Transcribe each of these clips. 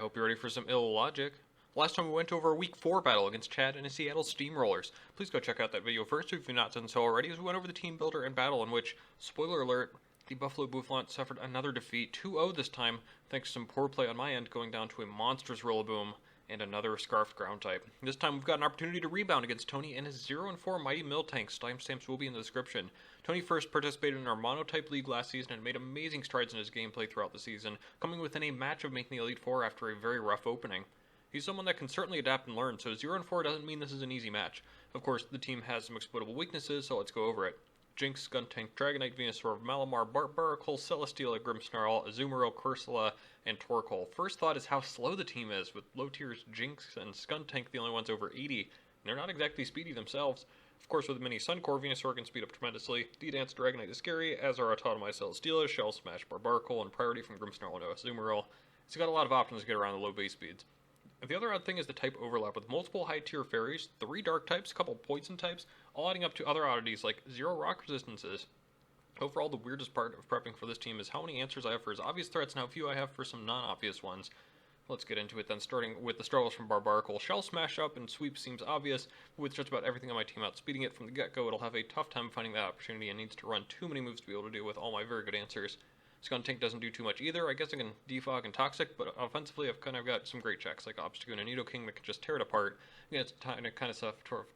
hope you're ready for some illogic. Last time we went over a Week 4 battle against Chad and his Seattle Steamrollers. Please go check out that video first if you've not done so already, as we went over the Teambuilder and battle in which, spoiler alert, the Buffalo Boufflant suffered another defeat, 2-0 this time, thanks to some poor play on my end, going down to a monstrous Rillaboom and another Scarfed Ground type. This time we've got an opportunity to rebound against Tony and his 0-4 Mighty Miltanks. Timestamps will be in the description. Tony first participated in our Mono-type league last season and made amazing strides in his gameplay throughout the season, coming within a match of making the Elite Four after a very rough opening. He's someone that can certainly adapt and learn, so 0-4 doesn't mean this is an easy match. Of course, the team has some exploitable weaknesses, so let's go over it. Jinx, Skuntank, Dragonite, Venusaur, Malamar, Barbaracle, Celesteela, Grimmsnarl, Azumarill, Corsola, and Torkoal. First thought is how slow the team is, with low tiers Jinx and Skuntank the only ones over 80, and they're not exactly speedy themselves. Of course, with mini Suncore, Venusaur can speed up tremendously. D-Dance Dragonite is scary, as are Autotomized Celesteela, Shell Smash, Barbaracle, and Priority from Grimmsnarl and Azumarill. It's got a lot of options to get around the low base speeds. The other odd thing is the type overlap, with multiple high-tier fairies, 3 dark types, a couple poison types, all adding up to other oddities like 0 rock resistances. Overall, the weirdest part of prepping for this team is how many answers I have for his obvious threats and how few I have for some non-obvious ones. Let's get into it then, starting with the struggles from Barbaracle. Shell Smash Up and Sweep seems obvious, with just about everything on my team outspeeding it from the get-go. It'll have a tough time finding that opportunity and needs to run too many moves to be able to deal with all my very good answers. Skuntank doesn't do too much either. I guess I can defog and Toxic, but offensively I've kind of got some great checks like Obstagoon and Nidoking that can just tear it apart. Again, it's kind of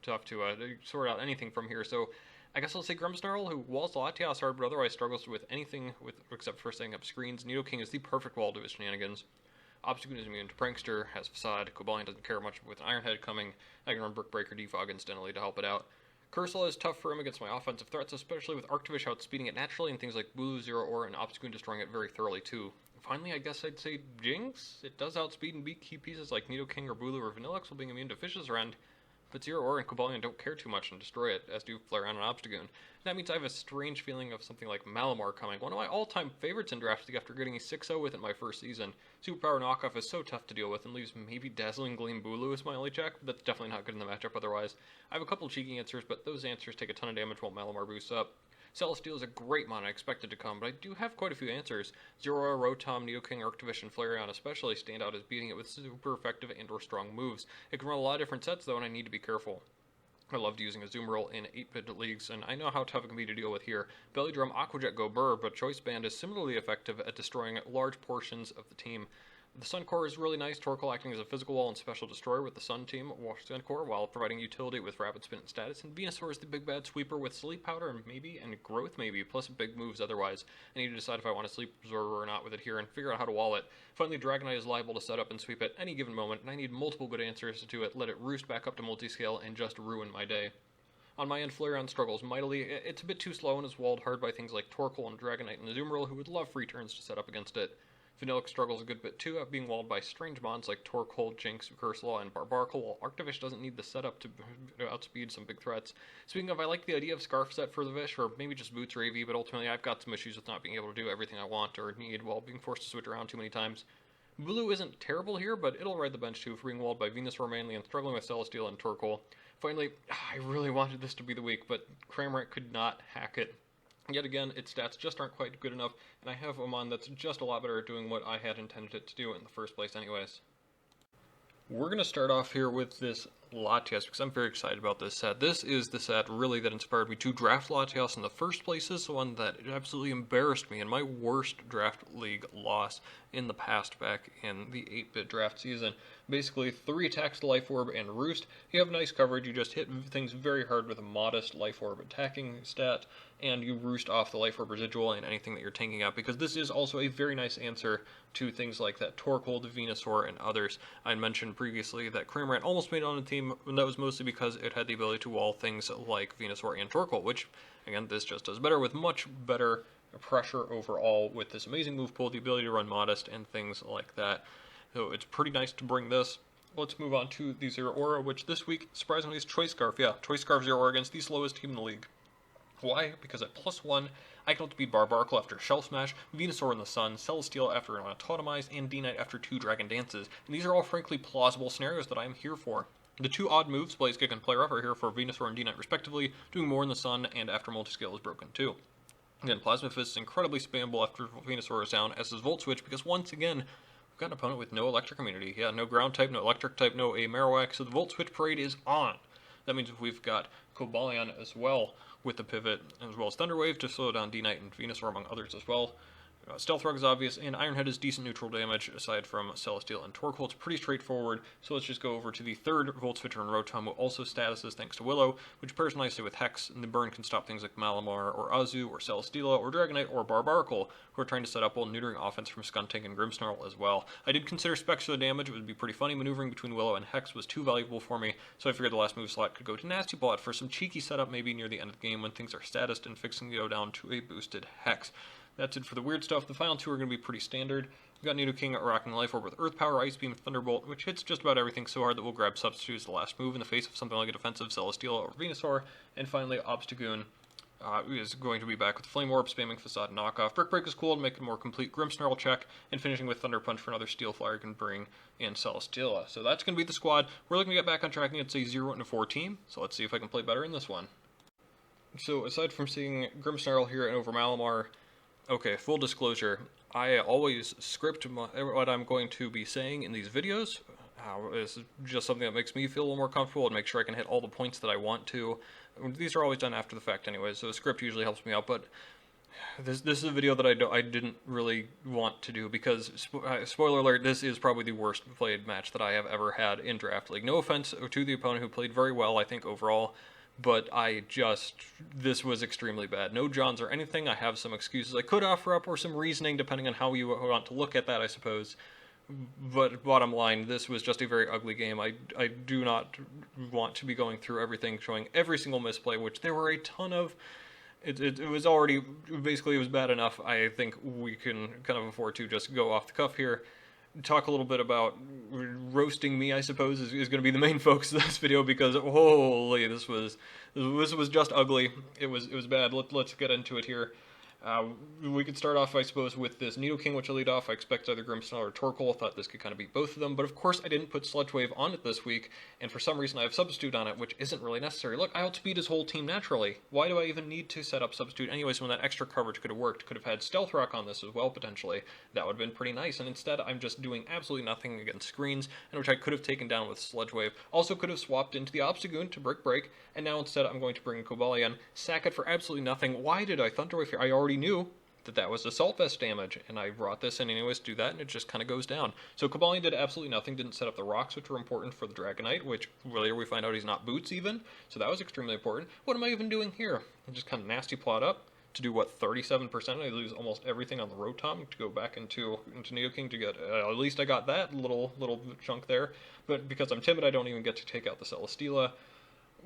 tough to sort out anything from here, so I guess I'll say Grimmsnarl, who walls Latias hard but otherwise struggles with anything except for setting up screens. Nidoking is the perfect wall to his shenanigans. Obstagoon is immune to Prankster, has Facade, Cobalion doesn't care much with Iron Head coming. I can run Brick Breaker defog instantly to help it out. Corsola is tough for him against my offensive threats, especially with Arctivish outspeeding it naturally and things like Bulu, Zero Aura, and Obstagoon destroying it very thoroughly too. Finally, I guess I'd say Jinx. It does outspeed and beat key pieces like Nidoking or Bulu or Vanillux while being immune to Fish's Rend, but Zero Aura and Cobalion don't care too much and destroy it, as do Flareon and Obstagoon. That means I have a strange feeling of something like Malamar coming, one of my all-time favorites in Draft League after getting a 6-0 with it my first season. Superpower knockoff is so tough to deal with and leaves maybe Dazzling Gleam Bulu as my only check, but that's definitely not good in the matchup otherwise. I have a couple cheeky answers, but those answers take a ton of damage while Malamar boosts up. Celesteela is a great mon I expected to come, but I do have quite a few answers. Zero Aura, Rotom, Nidoking, Arctivish, and Flareon especially stand out as beating it with super effective and or strong moves. It can run a lot of different sets though, and I need to be careful. I loved using Azumarill in 8-bit leagues, and I know how tough it can be to deal with here. Belly Drum, Aqua Jet, Go Burr, but Choice Band is similarly effective at destroying large portions of the team. The Sun Core is really nice, Torkoal acting as a physical wall and special destroyer with the Sun team, Sun Core, while providing utility with Rapid Spin and status, and Venusaur is the big bad sweeper with Sleep Powder and Growth maybe, plus big moves otherwise. I need to decide if I want to Sleep Absorber or not with it here and figure out how to wall it. Finally, Dragonite is liable to set up and sweep at any given moment, and I need multiple good answers to it, let it roost back up to multi-scale, and just ruin my day. On my end, Flareon struggles mightily. It's a bit too slow and is walled hard by things like Torkoal and Dragonite and Azumarill, who would love free turns to set up against it. Vanillux struggles a good bit too, being walled by strange mons like Torkoal, Jinx, Corsola, and Barbaracle, while Arctivish doesn't need the setup to outspeed some big threats. Speaking of, I like the idea of Scarf Set for the Vish, or maybe just Boots or AV, but ultimately I've got some issues with not being able to do everything I want or need while being forced to switch around too many times. Bulu isn't terrible here, but it'll ride the bench too for being walled by Venusaur mainly and struggling with Celesteela and Torkoal. Finally, I really wanted this to be the week, but Cramorant could not hack it. Yet again, its stats just aren't quite good enough, and I have a mon that's just a lot better at doing what I had intended it to do in the first place anyways. We're going to start off here with this Latias, because I'm very excited about this set. This is the set, really, that inspired me to draft Latias in the first place. This is the one that absolutely embarrassed me in my worst draft league loss in the past back in the 8-bit draft season. Basically, 3 attacks to Life Orb and Roost. You have nice coverage, you just hit things very hard with a modest Life Orb attacking stat, and you roost off the Life Orb residual and anything that you're tanking out, because this is also a very nice answer to things like that Torkoal, the Venusaur, and others. I mentioned previously that Cramorant almost made it on the team, and that was mostly because it had the ability to wall things like Venusaur and Torkoal, which, again, this just does better with much better pressure overall with this amazing move pool, the ability to run modest, and things like that. So it's pretty nice to bring this. Let's move on to the Zero Aura, which this week, surprisingly, is Choice Scarf. Yeah, Choice Scarf Zero Aura against the slowest team in the league. Why? Because at +1, I can outspeed Barbaracle after Shell Smash, Venusaur in the Sun, Celesteela after an Autotomized, and D-Knight after 2 Dragon Dances. And these are all frankly plausible scenarios that I am here for. The 2 odd moves, Blaze Kick and Play Rough, are here for Venusaur and D-Knight respectively, doing more in the Sun and after Multiscale is broken too. Again, Plasma Fist is incredibly spammable after Venusaur is down, as is Volt Switch, because once again, got an opponent with no electric immunity. Yeah, no ground type, no electric type, no a Marowak, so the Volt Switch Parade is on. That means if we've got Cobalion as well with the pivot, as well as Thunder Wave to slow down D-Knight and Venusaur among others as well. Stealth Rock is obvious, and Iron Head is decent neutral damage, aside from Celesteela and Torkoal. It's pretty straightforward, so let's just go over to the third Volt Switcher in Rotom, who also statuses thanks to Willow, which pairs nicely with Hex, and the burn can stop things like Malamar, or Azu, or Celesteela, or Dragonite, or Barbaracle, who are trying to set up while neutering offense from Skuntank and Grimmsnarl as well. I did consider Spectral damage. It would be pretty funny. Maneuvering between Willow and Hex was too valuable for me, so I figured the last move slot could go to Nasty Plot for some cheeky setup maybe near the end of the game when things are statused and fixing to go down to a boosted Hex. That's it for the weird stuff. The final two are going to be pretty standard. We've got Nidoking rocking Life Orb with Earth Power, Ice Beam, Thunderbolt, which hits just about everything so hard that we'll grab Substitute as the last move in the face of something like a defensive Celesteela or Venusaur. And finally, Obstagoon is going to be back with Flame Orb, spamming Facade Knockoff. Brick Break is cool to make a more complete Grimmsnarl check, and finishing with Thunder Punch for another Steel Flyer you can bring in Celesteela. So that's going to be the squad. We're looking to get back on track against a 0-4 team, so let's see if I can play better in this one. So aside from seeing Grimmsnarl here and over Malamar, okay, full disclosure, I always script what I'm going to be saying in these videos. It's just something that makes me feel a little more comfortable and make sure I can hit all the points that I want to. These are always done after the fact anyway, so a script usually helps me out, but this is a video that I didn't really want to do because, spoiler alert, this is probably the worst played match that I have ever had in Draft League. No offense to the opponent who played very well, I think, overall. But this was extremely bad. No Johns or anything. I have some excuses I could offer up or some reasoning depending on how you want to look at that, I suppose. But bottom line, this was just a very ugly game. I do not want to be going through everything, showing every single misplay, which there were a ton of. It was already, basically it was bad enough. I think we can kind of afford to just go off the cuff here. Talk a little bit about roasting me, I suppose, is going to be the main focus of this video because holy, this was just ugly. It was bad. Let's get into it here. We could start off, I suppose, with this Nidoking, which I lead off. I expect either Grimmsnarl or Torkoal. I thought this could kind of beat both of them, but of course I didn't put Sludge Wave on it this week, and for some reason I have Substitute on it, which isn't really necessary. Look, I outspeed his whole team naturally. Why do I even need to set up Substitute anyways when that extra coverage could have worked? Could have had Stealth Rock on this as well, potentially. That would have been pretty nice, and instead I'm just doing absolutely nothing against screens, and which I could have taken down with Sludge Wave. Also could have swapped into the Obstagoon to Brick Break, and now instead I'm going to bring Cobalion, sack it for absolutely nothing. Why did I Thunder Wave here? I already knew that was Assault Vest damage, and I brought this in anyways to do that, and it just kind of goes down. So Cobalion did absolutely nothing, didn't set up the rocks, which were important for the Dragonite, which later we find out he's not Boots even, so that was extremely important. What am I even doing here? I just kind of nasty plot up to do, what, 37%? I lose almost everything on the Rotom to go back into Nidoking to get, at least I got that little chunk there, but because I'm timid, I don't even get to take out the Celesteela.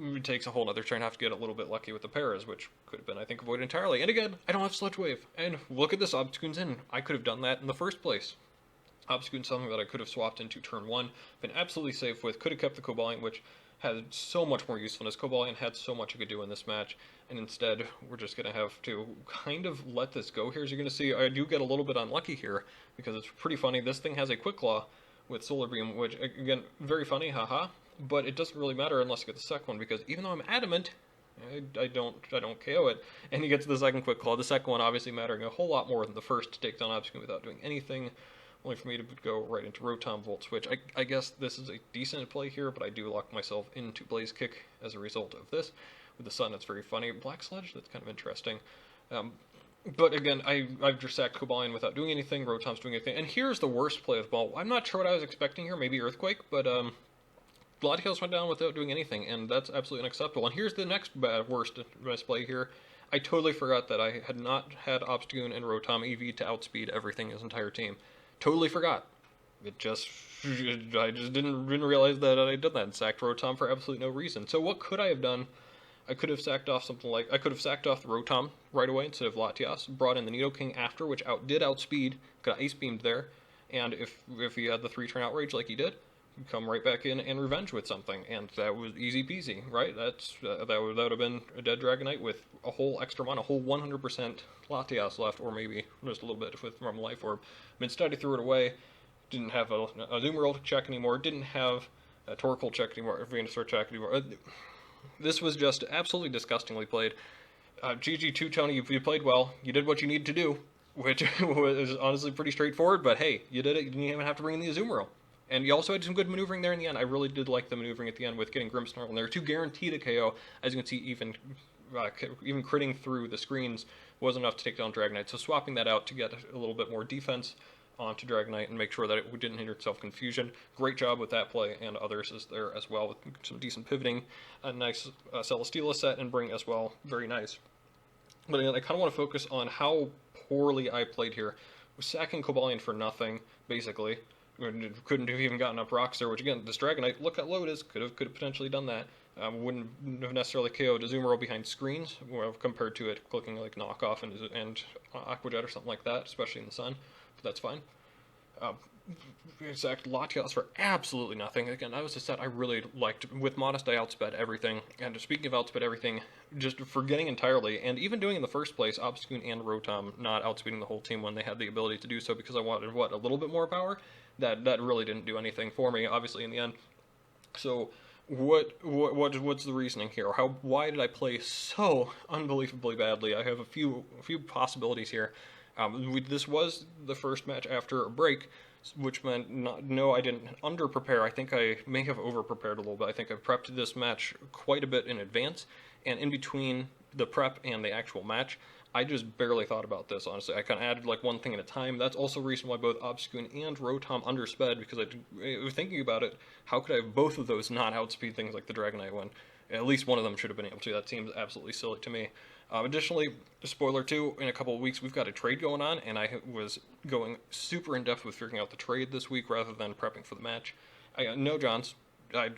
It takes a whole other turn. I have to get a little bit lucky with the Paras, which could have been, I think, avoided entirely. And again, I don't have Sludge Wave. And look at this, Obstagoon's in. I could have done that in the first place. Obstagoon's something that I could have swapped into turn 1, been absolutely safe with, could have kept the Cobalion, which had so much more usefulness. Cobalion had so much I could do in this match, and instead, we're just going to have to kind of let this go here. As you're going to see, I do get a little bit unlucky here, because it's pretty funny. This thing has a Quick Claw with Solar Beam, which, again, very funny, haha. But it doesn't really matter unless you get the second one, because even though I'm adamant, I don't KO it, and he gets the second Quick Claw. The second one obviously mattering a whole lot more than the first to take down Obstagoon without doing anything, only for me to go right into Rotom Volt Switch. I guess this is a decent play here, but I do lock myself into Blaze Kick as a result of this. With the Sun, it's very funny. Black Sludge, that's kind of interesting. But again, I've just sacked Cobalion without doing anything, Rotom's doing anything, and here's the worst play of the ball. I'm not sure what I was expecting here, maybe Earthquake, but Gladius went down without doing anything, and that's absolutely unacceptable. And here's the next worst misplay here. I totally forgot that I had not had Obstagoon and Rotom EV to outspeed everything his entire team. Totally forgot. I just didn't realize that I did that and sacked Rotom for absolutely no reason. So what could I have done? I could have sacked off something like, I could have sacked off the Rotom right away instead of Latias, brought in the Nidoking after, which did outspeed, got Ice Beamed there, and if he had the 3-turn Outrage like he did, come right back in and revenge with something, and that was easy peasy, right? That would have been a dead Dragonite with a whole extra mana, a whole 100% Latias left, or maybe just a little bit with normal Life Orb. But instead, he threw it away. Didn't have a Azumarill check anymore. Didn't have a Torkoal check anymore. A Venusaur check anymore. This was just absolutely disgustingly played. GG2 Tony, you played well. You did what you needed to do. which was honestly pretty straightforward, but hey, you did it. You didn't even have to bring in the Azumarill. And you also had some good maneuvering there in the end. I really did like the maneuvering at the end with getting Grimmsnarl, and there were 2 guaranteed a KO. As you can see, even critting through the screens was enough to take down Dragonite. So swapping that out to get a little bit more defense onto Dragonite and make sure that it didn't hinder itself confusion. Great job with that play, and others is there as well with some decent pivoting. A nice Celesteela set and bring as well. Very nice. But again, I kind of want to focus on how poorly I played here. Was sacking Cobalion for nothing, basically. Couldn't have even gotten up rocks there, which again, this Dragonite, look how low it is, could have potentially done that. Wouldn't have necessarily KO'd Azumarill behind screens, compared to it clicking like knockoff and Aqua Jet or something like that, especially in the sun, but that's fine. Sacked Latios for absolutely nothing. Again, that was a set I really liked. With Modest, I outsped everything. And speaking of outsped everything, just forgetting entirely, and even doing in the first place, Obstagoon and Rotom not outspeeding the whole team when they had the ability to do so because I wanted, a little bit more power? That really didn't do anything for me, obviously, in the end. So, what's the reasoning here? Why did I play so unbelievably badly? I have a few possibilities here. This was the first match after a break, which meant I didn't under-prepare. I think I may have over-prepared a little bit. I think I prepped this match quite a bit in advance, and in between the prep and the actual match, I just barely thought about this, honestly. I kind of added like one thing at a time. That's also the reason why both Obstagoon and Rotom undersped, because I was thinking about it, how could I have both of those not outspeed things like the Dragonite one? At least one of them should have been able to. That seems absolutely silly to me. Additionally, spoiler too, in a couple of weeks we've got a trade going on, and I was going super in-depth with figuring out the trade this week rather than prepping for the match. I got no Johns. I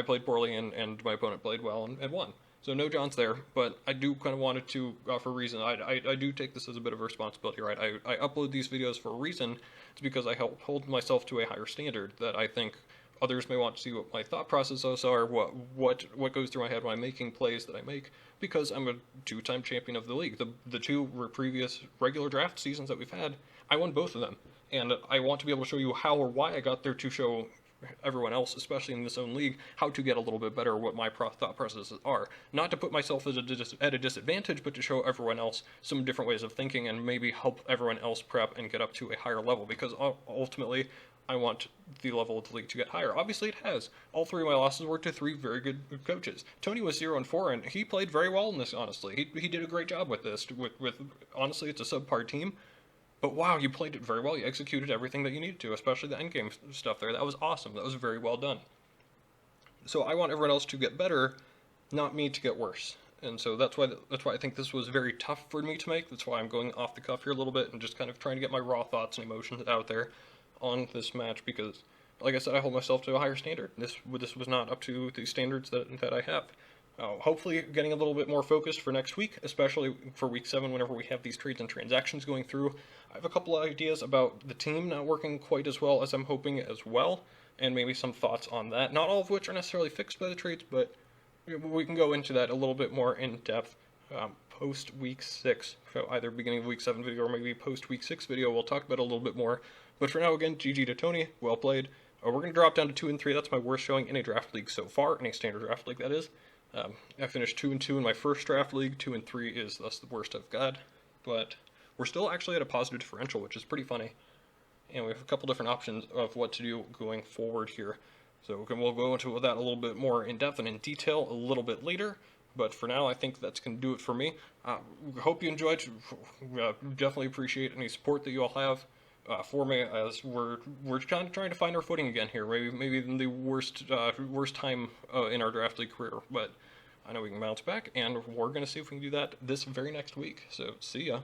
played poorly, and my opponent played well and won. So no Johns there, but I do kind of wanted to, for a reason, I do take this as a bit of a responsibility, right? I upload these videos for a reason. It's because I help hold myself to a higher standard that I think others may want to see what my thought processes are, what goes through my head when I'm making plays that I make, because I'm a 2-time champion of the league. The 2 previous regular draft seasons that we've had, I won both of them, and I want to be able to show you how or why I got there to show everyone else, especially in this own league, how to get a little bit better, what my thought processes are. Not to put myself at a disadvantage, but to show everyone else some different ways of thinking and maybe help everyone else prep and get up to a higher level, because ultimately, I want the level of the league to get higher. Obviously, it has. All 3 of my losses were to 3 very good coaches. Tony was 0-4, and he played very well in this, honestly. He did a great job with this. With honestly, it's a subpar team. But wow, you played it very well. You executed everything that you needed to, especially the endgame stuff there. That was awesome. That was very well done. So I want everyone else to get better, not me to get worse. And so that's why I think this was very tough for me to make. That's why I'm going off the cuff here a little bit and just kind of trying to get my raw thoughts and emotions out there on this match, because, like I said, I hold myself to a higher standard. This was not up to the standards that I have. Hopefully getting a little bit more focused for next week, especially for week 7 whenever we have these trades and transactions going through. I have a couple of ideas about the team not working quite as well as I'm hoping as well, and maybe some thoughts on that. Not all of which are necessarily fixed by the trades, but we can go into that a little bit more in depth post week 6. So either beginning of week 7 video or maybe post week 6 video, we'll talk about it a little bit more. But for now, again, GG to Tony, well played. We're going to drop down to 2 and 3. That's my worst showing in a draft league so far, in a standard draft league, that is. I finished 2 and 2 in my first draft league. 2 and 3 is thus the worst I've got. But we're still actually at a positive differential, which is pretty funny. And we have a couple different options of what to do going forward here. So we'll go into that a little bit more in depth and in detail a little bit later. But for now, I think that's going to do it for me. Hope you enjoyed. Definitely appreciate any support that you all have for me, as we're trying to find our footing again here. Maybe in the worst time in our draft league career, but I know we can bounce back, and we're going to see if we can do that this very next week. So see ya.